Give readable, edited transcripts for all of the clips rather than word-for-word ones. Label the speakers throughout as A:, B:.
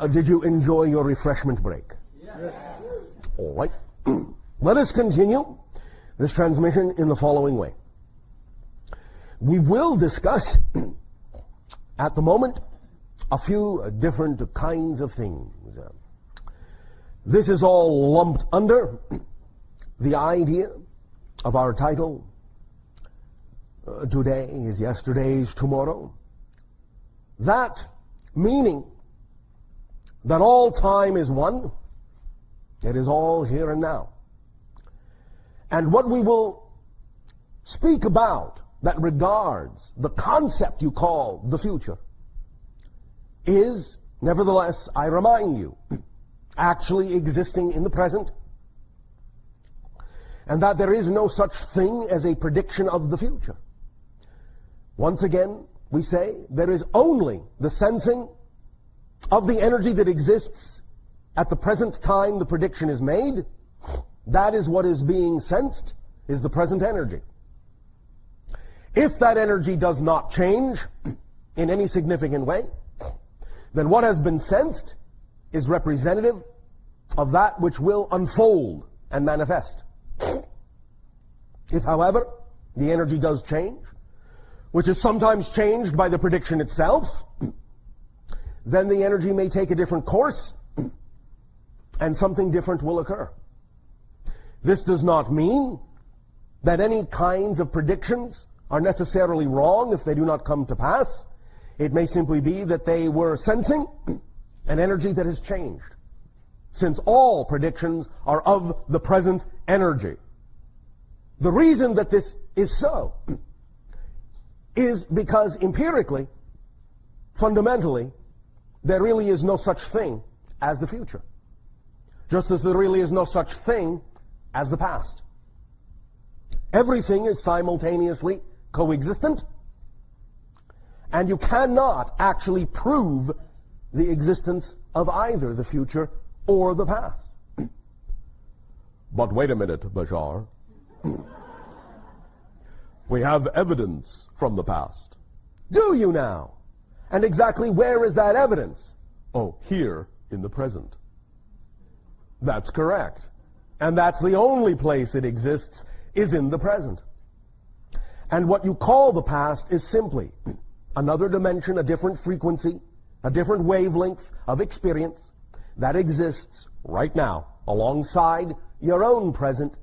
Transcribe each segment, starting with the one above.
A: Did you enjoy your refreshment break?
B: Yes.
A: All right. Let us continue this transmission in the following way. We will discuss, at the moment, a few different kinds of things. This is all lumped under the idea of our title, Today is Yesterday's Tomorrow. That meaning that all time is one, it is all here and now. And what we will speak about that regards the concept you call the future is, nevertheless, I remind you, actually existing in the present, and that there is no such thing as a prediction of the future. Once again, we say there is only the sensing of the energy that exists at the present time the prediction is made. That is what is being sensed, is the present energy. If that energy does not change in any significant way, then what has been sensed is representative of that which will unfold and manifest. If, however, the energy does change, which is sometimes changed by the prediction itself, then the energy may take a different course and something different will occur. This does not mean that any kinds of predictions are necessarily wrong if they do not come to pass. It may simply be that they were sensing an energy that has changed, since all predictions are of the present energy. The reason that this is so is because empirically, fundamentally, there really is no such thing as the future, just as there really is no such thing as the past. Everything is simultaneously coexistent, and you cannot actually prove the existence of either the future or the past. But wait a minute, Bashar. We have evidence from the past. Do you now? And exactly where is that evidence? Oh, here in the present. That's correct. And that's the only place it exists, is in the present. And what you call the past is simply another dimension, a different frequency, a different wavelength of experience that exists right now alongside your own present.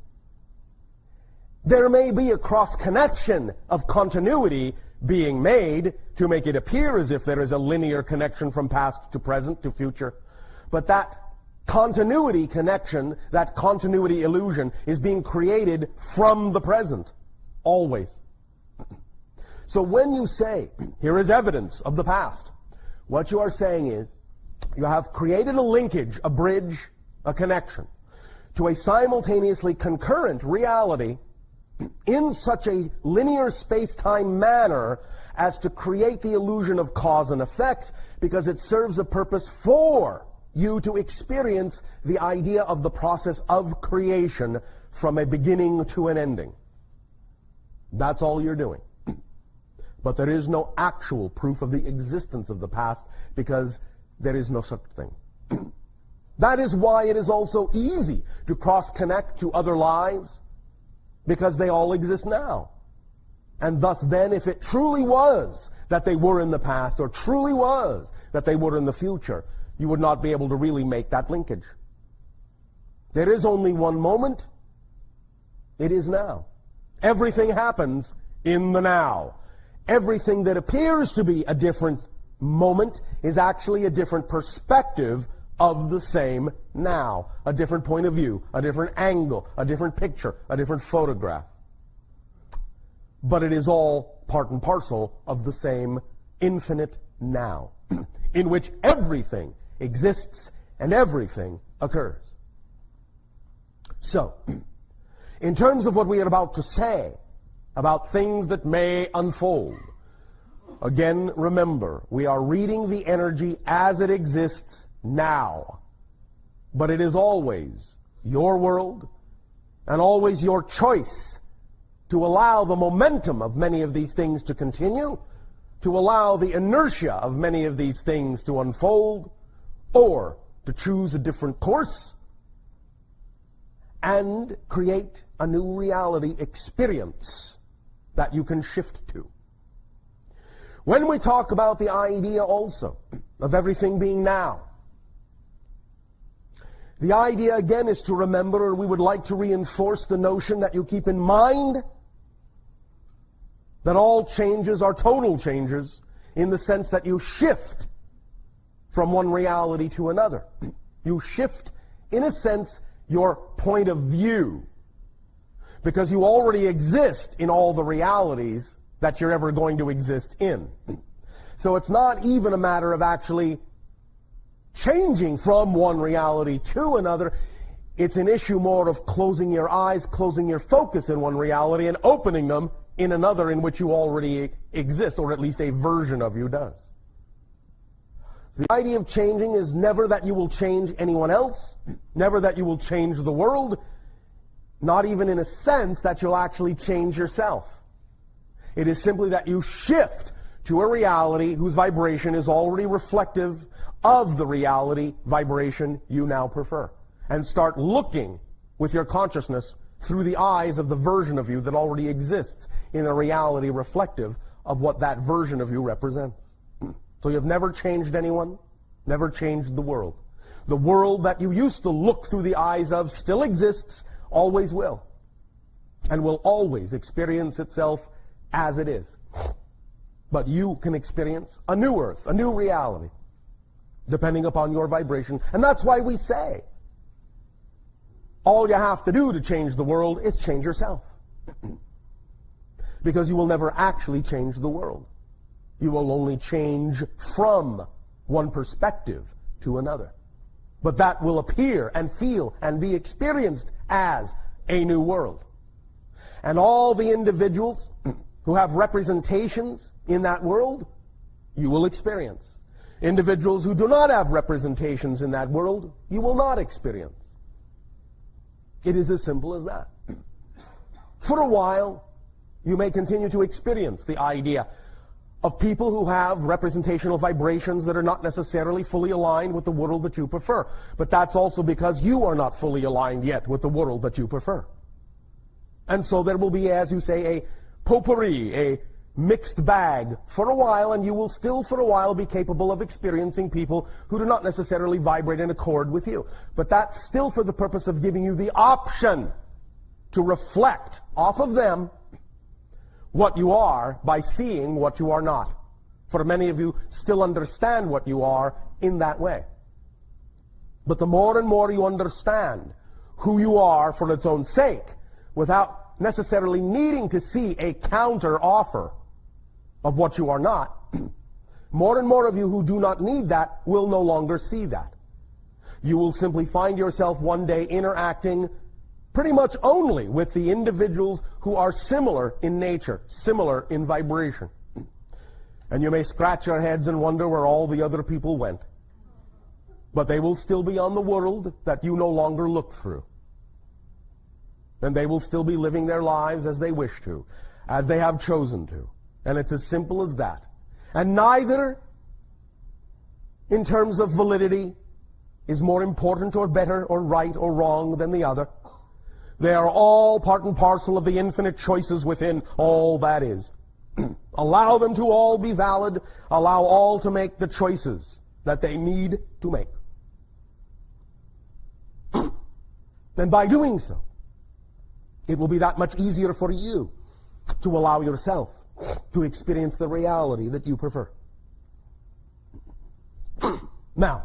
A: There may be a cross-connection of continuity being made to make it appear as if there is a linear connection from past to present to future. But that continuity connection, that continuity illusion, is being created from the present, always. So when you say, here is evidence of the past, what you are saying is, you have created a linkage, a bridge, a connection, to a simultaneously concurrent reality in such a linear space-time manner as to create the illusion of cause and effect, because it serves a purpose for you to experience the idea of the process of creation from a beginning to an ending. That's all you're doing. But there is no actual proof of the existence of the past, because there is no such thing. That is why it is also easy to cross-connect to other lives, because they all exist now. And thus then, if it truly was that they were in the past, or truly was that they were in the future, you would not be able to really make that linkage. There is only one moment. It is now. Everything happens in the now. Everything that appears to be a different moment is actually a different perspective of the same now. A different point of view, a different angle, a different picture, a different photograph. But it is all part and parcel of the same infinite now, in which everything exists and everything occurs. So, in terms of what we are about to say about things that may unfold, again, remember, we are reading the energy as it exists now. But it is always your world and always your choice to allow the momentum of many of these things to continue, to allow the inertia of many of these things to unfold, or to choose a different course and create a new reality experience that you can shift to. When we talk about the idea also of everything being now, the idea again is to remember, and we would like to reinforce the notion that you keep in mind that all changes are total changes in the sense that you shift from one reality to another. You shift, in a sense, your point of view, because you already exist in all the realities that you're ever going to exist in. So it's not even a matter of actually changing from one reality to another. It's an issue more of closing your eyes, closing your focus in one reality, and opening them in another in which you already exist, or at least a version of you does. The idea of changing is never that you will change anyone else, never that you will change the world, not even in a sense that you'll actually change yourself. It is simply that you shift to a reality whose vibration is already reflective of the reality vibration you now prefer, and start looking with your consciousness through the eyes of the version of you that already exists in a reality reflective of what that version of you represents. So you've never changed anyone, never changed the world. The world that you used to look through the eyes of still exists, always will, and will always experience itself as it is. But you can experience a new earth, a new reality, depending upon your vibration. And that's why we say all you have to do to change the world is change yourself. Because you will never actually change the world. You will only change from one perspective to another. But that will appear and feel and be experienced as a new world. And all the individuals who have representations in that world, you will experience. Individuals who do not have representations in that world, you will not experience. It is as simple as that. For a while, you may continue to experience the idea of people who have representational vibrations that are not necessarily fully aligned with the world that you prefer. But that's also because you are not fully aligned yet with the world that you prefer. And so there will be, as you say, a potpourri, a mixed bag for a while, and you will still for a while be capable of experiencing people who do not necessarily vibrate in accord with you. But that's still for the purpose of giving you the option to reflect off of them what you are by seeing what you are not. For many of you still understand what you are in that way. But the more and more you understand who you are for its own sake, without necessarily needing to see a counter offer of what you are not, more and more of you who do not need that will no longer see that. You will simply find yourself one day interacting pretty much only with the individuals who are similar in nature, similar in vibration. And you may scratch your heads and wonder where all the other people went. But they will still be on the world that you no longer look through. And they will still be living their lives as they wish to, as they have chosen to. And it's as simple as that. And neither, in terms of validity, is more important or better or right or wrong than the other. They are all part and parcel of the infinite choices within all that is. Allow them to all be valid. Allow all to make the choices that they need to make. And by doing so, it will be that much easier for you to allow yourself to experience the reality that you prefer. Now,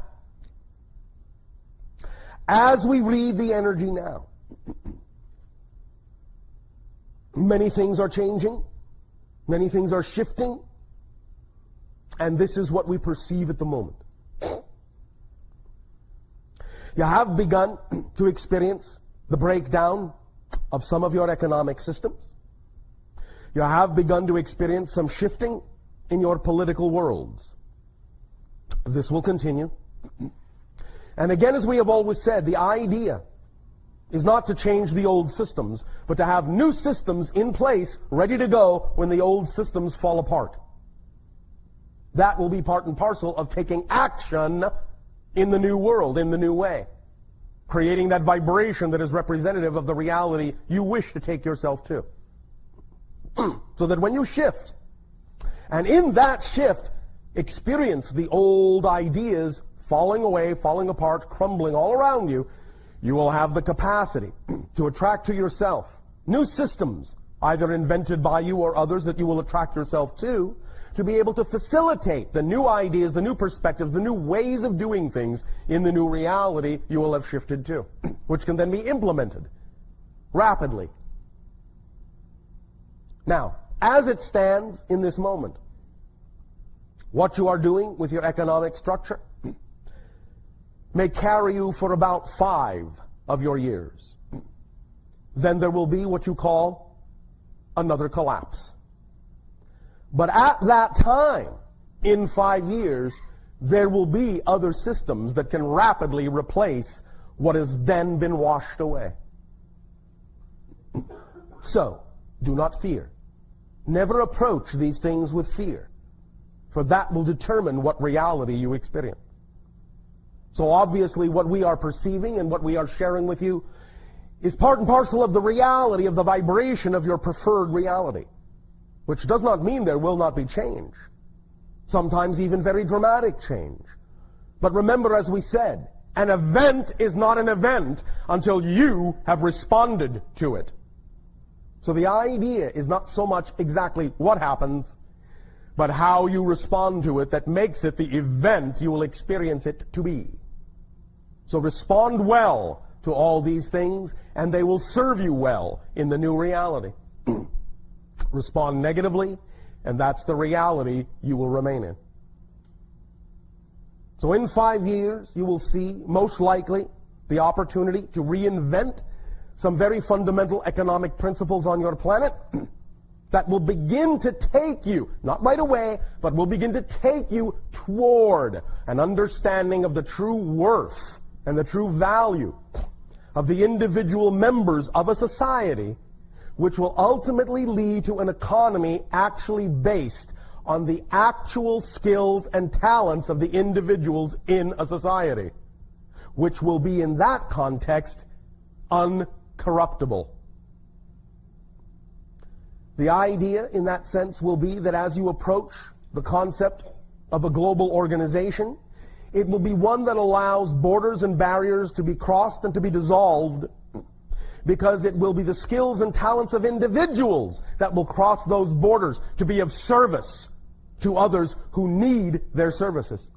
A: as we read the energy now, many things are changing, many things are shifting, and this is what we perceive at the moment. You have begun to experience the breakdown of some of your economic systems. You have begun to experience some shifting in your political worlds. This will continue. And again, as we have always said, the idea is not to change the old systems, but to have new systems in place, ready to go when the old systems fall apart. That will be part and parcel of taking action in the new world, in the new way, creating that vibration that is representative of the reality you wish to take yourself to. So that when you shift, and in that shift, experience the old ideas falling away, falling apart, crumbling all around you, you will have the capacity to attract to yourself new systems, either invented by you or others that you will attract yourself to be able to facilitate the new ideas, the new perspectives, the new ways of doing things in the new reality you will have shifted to, which can then be implemented rapidly. Now, as it stands in this moment, what you are doing with your economic structure may carry you for about 5 of your years. Then there will be what you call another collapse. But at that time, in 5 years, there will be other systems that can rapidly replace what has then been washed away. So, do not fear. Never approach these things with fear, for that will determine what reality you experience. So obviously what we are perceiving and what we are sharing with you is part and parcel of the reality, of the vibration of your preferred reality, which does not mean there will not be change, sometimes even very dramatic change. But remember, as we said, an event is not an event until you have responded to it. So the idea is not so much exactly what happens, but how you respond to it that makes it the event you will experience it to be. So respond well to all these things, and they will serve you well in the new reality. Respond negatively, and that's the reality you will remain in. So in 5 years, you will see, most likely, the opportunity to reinvent some very fundamental economic principles on your planet that will begin to take you, not right away, but will begin to take you toward an understanding of the true worth and the true value of the individual members of a society, which will ultimately lead to an economy actually based on the actual skills and talents of the individuals in a society, which will be in that context uncorruptible. The idea in that sense will be that as you approach the concept of a global organization, it will be one that allows borders and barriers to be crossed and to be dissolved, because it will be the skills and talents of individuals that will cross those borders to be of service to others who need their services.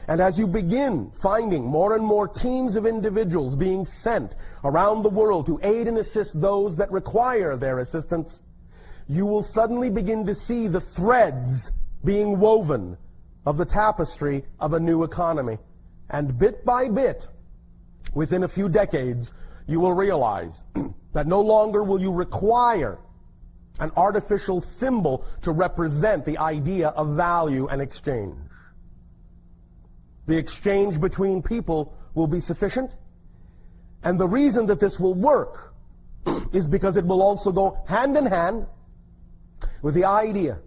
A: And as you begin finding more and more teams of individuals being sent around the world to aid and assist those that require their assistance, you will suddenly begin to see the threads being woven of the tapestry of a new economy. And bit by bit, within a few decades, you will realize that no longer will you require an artificial symbol to represent the idea of value and exchange. The exchange between people will be sufficient, and the reason that this will work is because it will also go hand in hand with the idea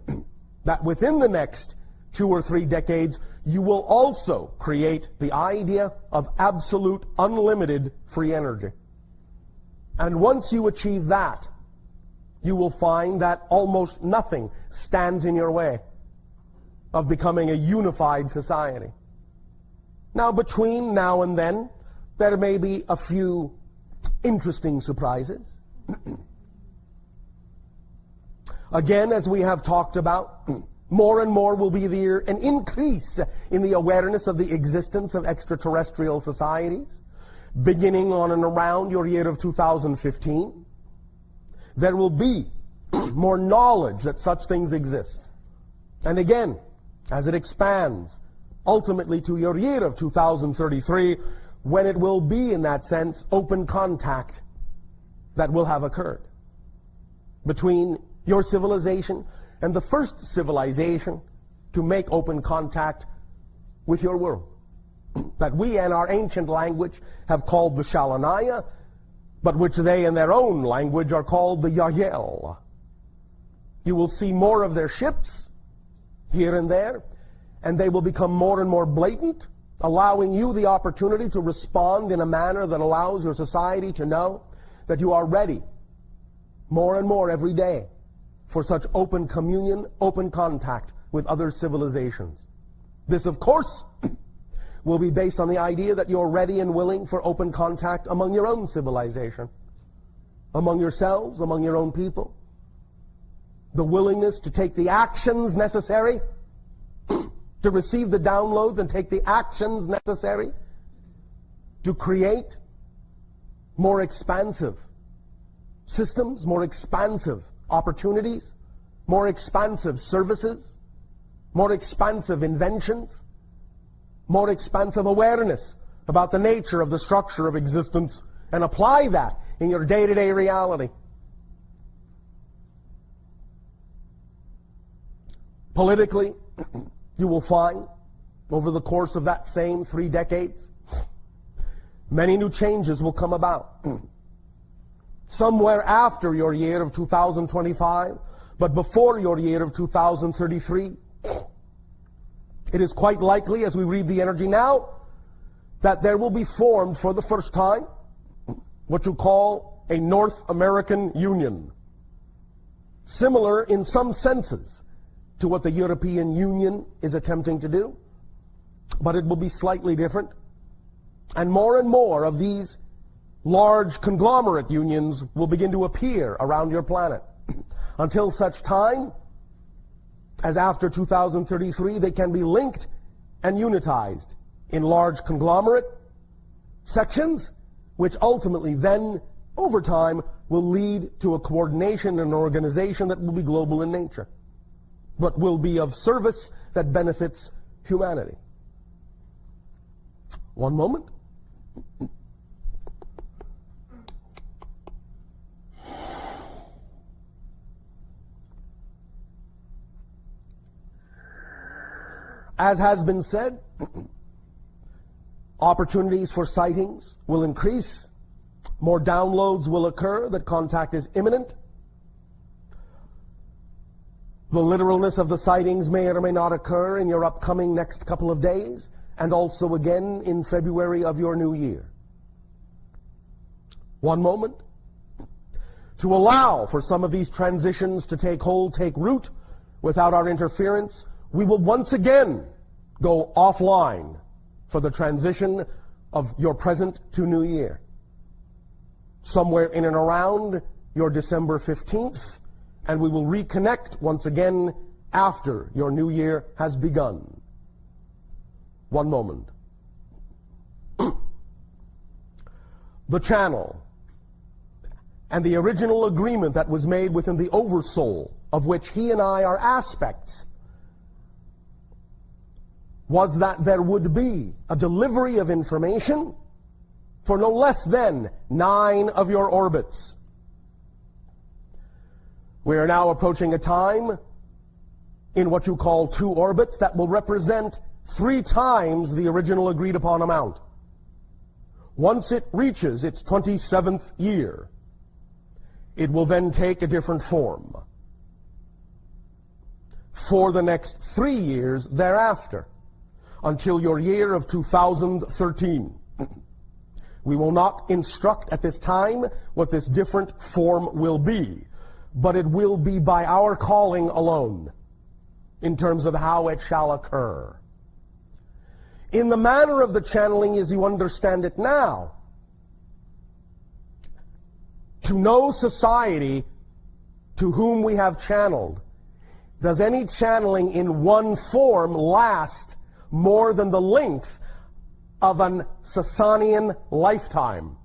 A: that within the next 2 or 3 decades, you will also create the idea of absolute, unlimited free energy. And once you achieve that, you will find that almost nothing stands in your way of becoming a unified society. Now, between now and then, there may be a few interesting surprises. Again, as we have talked about, more and more will be there an increase in the awareness of the existence of extraterrestrial societies, beginning on and around your year of 2015. There will be more knowledge that such things exist. And again, as it expands, ultimately to your year of 2033, when it will be, in that sense, open contact that will have occurred between your civilization and the first civilization to make open contact with your world, that we in our ancient language have called the Shalanaya, but which they in their own language are called the Yael. You will see more of their ships here and there, and they will become more and more blatant allowing you the opportunity to respond in a manner that allows your society to know that you are ready more and more every day for such open communion, open contact with other civilizations. This, of course, will be based on the idea that you're ready and willing for open contact among your own civilization, among yourselves, among your own people. The willingness to take the actions necessary to receive the downloads and take the actions necessary to create more expansive systems, more expansive opportunities, more expansive services, more expansive inventions, more expansive awareness about the nature of the structure of existence, and apply that in your day-to-day reality. Politically, you will find, over the course of that same 3 decades, many new changes will come about. Somewhere after your year of 2025, but before your year of 2033, it is quite likely, as we read the energy now, that there will be formed for the first time what you call a North American Union, similar in some senses to what the European Union is attempting to do, but it will be slightly different. And more of these large conglomerate unions will begin to appear around your planet until such time as after 2033 they can be linked and unitized in large conglomerate sections, which ultimately then, over time, will lead to a coordination and organization that will be global in nature, but will be of service that benefits humanity. One moment. As has been said, opportunities for sightings will increase. More downloads will occur, that contact is imminent. The literalness of the sightings may or may not occur in your upcoming next couple of days, and also again in February of your new year. One moment. To allow for some of these transitions to take hold, take root, without our interference, we will once again go offline for the transition of your present to new year. Somewhere in and around your December 15th, and we will reconnect once again after your new year has begun. One moment. The channel and the original agreement that was made within the oversoul, of which he and I are aspects, was that there would be a delivery of information for no less than 9 of your orbits. We are now approaching a time in what you call 2 orbits that will represent 3 times the original agreed upon amount. Once it reaches its 27th year, it will then take a different form. For the next 3 years thereafter, until your year of 2013. We will not instruct at this time what this different form will be, but it will be by our calling alone in terms of how it shall occur. In the manner of the channeling as you understand it now, to no society to whom we have channeled does any channeling in one form last more than the length of an Sasanian lifetime.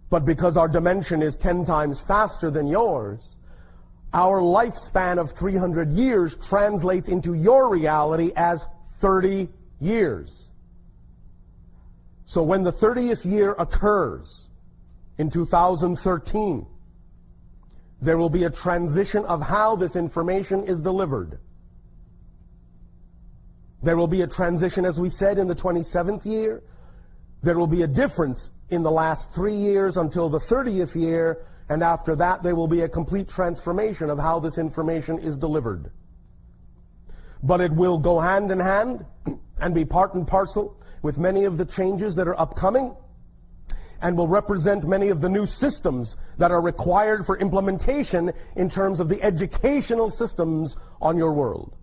A: But because our dimension is 10 times faster than yours, our lifespan of 300 years translates into your reality as 30 years. So when the 30th year occurs in 2013, there will be a transition of how this information is delivered. There will be a transition, as we said, in the 27th year. There will be a difference in the last 3 years until the 30th year, and after that there will be a complete transformation of how this information is delivered. But it will go hand in hand and be part and parcel with many of the changes that are upcoming, and will represent many of the new systems that are required for implementation in terms of the educational systems on your world.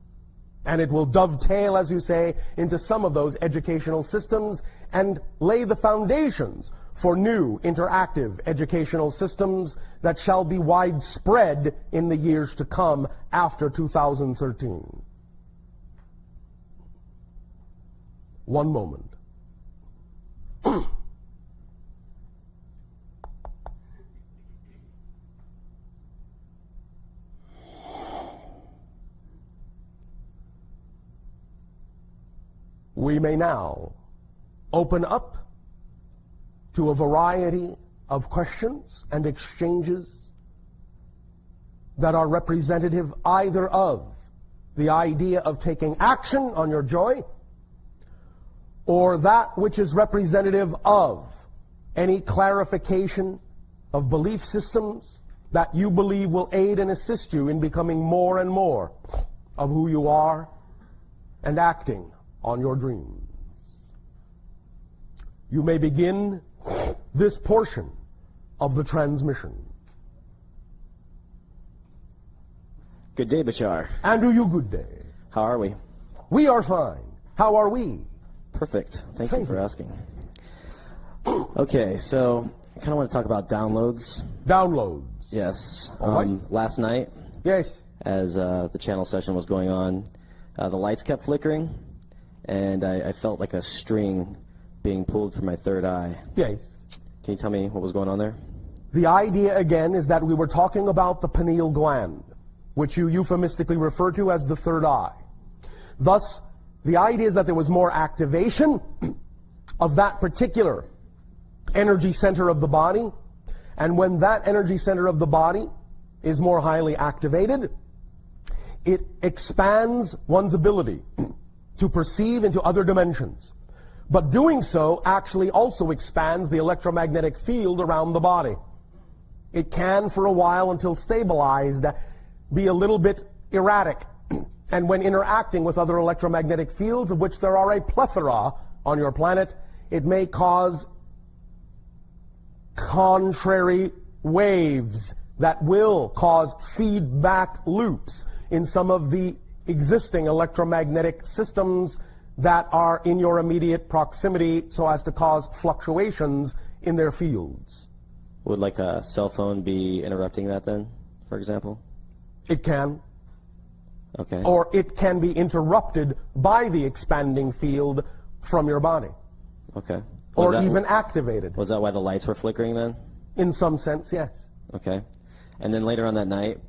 A: And it will dovetail, as you say, into some of those educational systems and lay the foundations for new interactive educational systems that shall be widespread in the years to come after 2013. One moment. We may now open up to a variety of questions and exchanges that are representative either of the idea of taking action on your joy, or that which is representative of any clarification of belief systems that you believe will aid and assist you in becoming more and more of who you are and acting on your dreams. You may begin this portion of the transmission.
B: Good day, Bashar.
A: And to you, good day.
B: How are we?
A: We are fine. How are we?
B: Perfect. Thank you for asking. Okay, so I kind of want to talk about downloads.
A: Downloads.
B: Yes.
A: All right.
B: Last night,
A: Yes.
B: as the channel session was going on, the lights kept flickering, and I felt like a string being pulled from my third eye.
A: Yes.
B: Can you tell me what was going on there?
A: The idea, again, is that we were talking about the pineal gland, which you euphemistically refer to as the third eye. Thus, the idea is that there was more activation of that particular energy center of the body, and when that energy center of the body is more highly activated, it expands one's ability to perceive into other dimensions. But doing so actually also expands the electromagnetic field around the body. It can, for a while, until stabilized, be a little bit erratic. And when interacting with other electromagnetic fields, of which there are a plethora on your planet, it may cause contrary waves that will cause feedback loops in some of the existing electromagnetic systems that are in your immediate proximity, so as to cause fluctuations in their fields.
B: Would like a cell phone be interrupting that then, for example?
A: It can.
B: Okay.
A: Or it can be interrupted by the expanding field from your body.
B: Okay.
A: Or even activated.
B: Was that why the lights were flickering then?
A: In some sense, yes.
B: Okay. And then later on that night,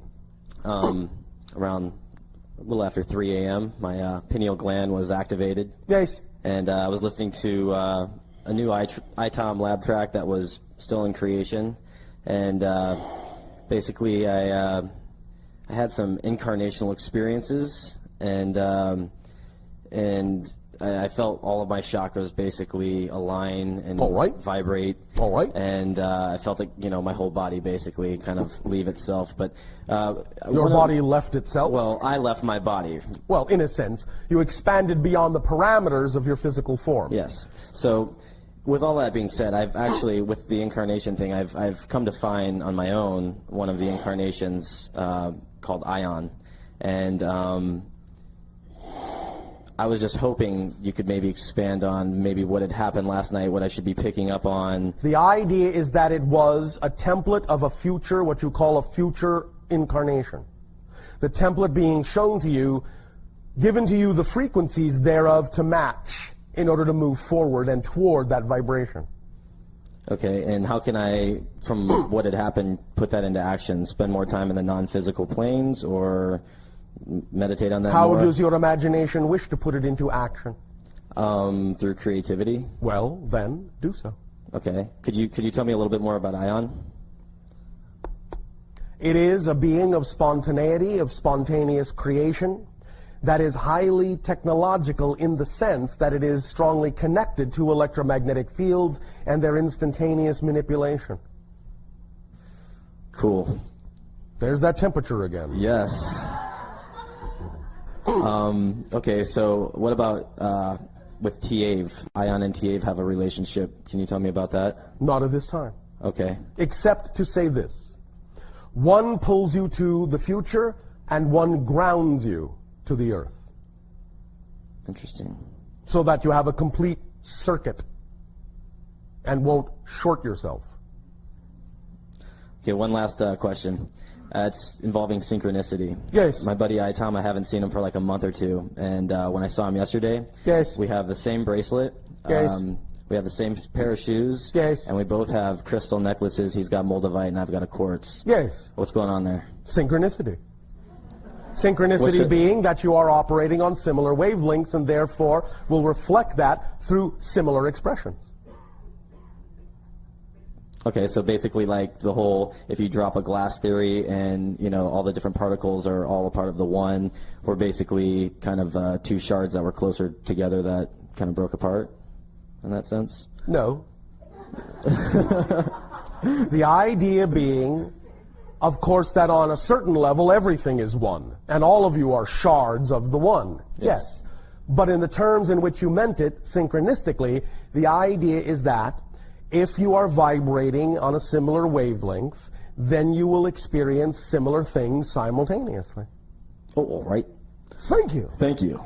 B: around a little after 3 a.m., my pineal gland was activated.
A: Yes.
B: And I was listening to a new ITOM lab track that was still in creation. And basically I had some incarnational experiences, and I felt all of my chakras basically align and vibrate.
A: All right.
B: And I felt like, my whole body basically kind of leave itself. But
A: your body left itself?
B: Well, I left my body.
A: Well, in a sense, you expanded beyond the parameters of your physical form.
B: Yes. So, with all that being said, I've actually, with the incarnation thing, I've come to find on my own one of the incarnations called Ion, and I was just hoping you could maybe expand on maybe what had happened last night, what I should be picking up on.
A: The idea is that it was a template of a future, what you call a future incarnation. The template being shown to you, given to you the frequencies thereof to match in order to move forward and toward that vibration.
B: Okay, and how can I, from what had happened, put that into action? Spend more time in the non-physical planes, or meditate on that
A: How
B: more?
A: does your imagination wish to put it into action?
B: Through creativity.
A: Well, then, do so.
B: Okay. Could you tell me a little bit more about Ion?
A: It is a being of spontaneity, of spontaneous creation, that is highly technological in the sense that it is strongly connected to electromagnetic fields and their instantaneous manipulation.
B: Cool.
A: There's that temperature again.
B: Yes. Okay, so what about with TAVE? Ion and TAVE have a relationship. Can you tell me about that?
A: Not at this time.
B: Okay.
A: Except to say this. One pulls you to the future, and one grounds you to the Earth.
B: Interesting.
A: So that you have a complete circuit and won't short yourself.
B: Okay, one last question. It's involving synchronicity.
A: Yes.
B: My buddy Tom, I haven't seen him for like a month or two, and when I saw him yesterday,
A: yes,
B: we have the same bracelet.
A: Yes.
B: We have the same pair of shoes.
A: Yes.
B: And we both have crystal necklaces. He's got moldavite, and I've got a quartz.
A: Yes.
B: What's going on there?
A: Synchronicity. Synchronicity being that you are operating on similar wavelengths and therefore will reflect that through similar expressions.
B: Okay, so basically like the whole, if you drop a glass theory and, you know, all the different particles are all a part of the one, we're basically kind of two shards that were closer together that kind of broke apart in that sense?
A: No. The idea being, of course, that on a certain level everything is one, and all of you are shards of the one. Yes. But in the terms in which you meant it, synchronistically, the idea is that if you are vibrating on a similar wavelength, then you will experience similar things simultaneously.
B: Oh, all right.
A: Thank you.
B: Thank you.